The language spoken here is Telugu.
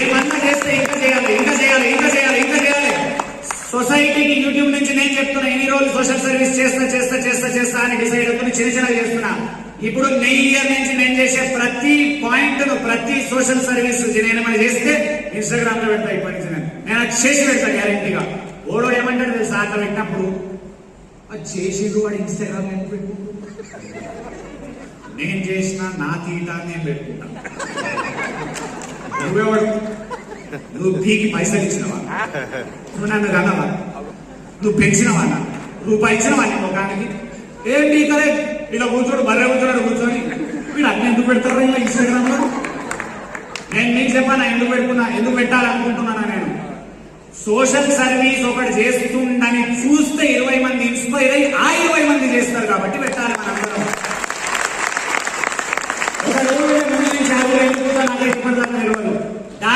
ఏమన్నా చేస్తే ఇంకా చేయాలి, ఇంకా చేయాలి, ఇంకా చేయాలి, ఇంకా చేయాలి. సొసైటీకి యూట్యూబ్ నుంచి నేను చెప్తున్నా, ఎన్ని రోజులు సోషల్ సర్వీస్ చేస్తా చేస్తా చేస్తా చేస్తా అని డిసైడ్ అవుతున్నా, చిన్న చిన్నగా చేస్తున్నా. ఇప్పుడు ఇయర్ నుంచి నేను చేసే ప్రతి పాయింట్ ను, ప్రతి సోషల్ సర్వీస్ నేనేమైనా చేస్తే ఇన్స్టాగ్రామ్ లో పెడతా. ఇప్పటి నుంచి నేను అది చేసి పెడతా గ్యారెంటీగా. ఓడో ఏమంటాడు తెలుసా, అట్లా పెట్టినప్పుడు అది చేసేది వాడు ఇన్స్టాగ్రామ్ ఎందుకు పెట్టుకుంటా, నేను చేసిన నా తీటా నేను పెట్టుకుంటా. నువ్వెవడు, నువ్వు పీకి పైసలు ఇచ్చినవా, నువ్వు నన్ను కన్నవా, నువ్వు పెంచినవా, రూపాయి ఇచ్చినవా నీ ముఖానికి? ఏం పీకలే, ఇలా కూర్చోడు, బర్రె కూర్చోడు కూర్చొని వీడు అన్ని ఎందుకు పెడతారు ఇలా ఇన్స్టాగ్రామ్ లో? నేను మీకు చెప్పాను ఎందుకు పెట్టుకున్నా, ఎందుకు పెట్టాలనుకుంటున్నానా. నేను సోషల్ సర్వీస్ ఒకటి చేస్తుండని చూస్తే 20 మంది ఇన్స్పైర్ అయ్యి ఆ 20 మంది చేస్తారు కాబట్టి పెట్టాలి. మనందరం ఒక రోజు ముందు నుంచి నాకు ఇప్పటిదాకా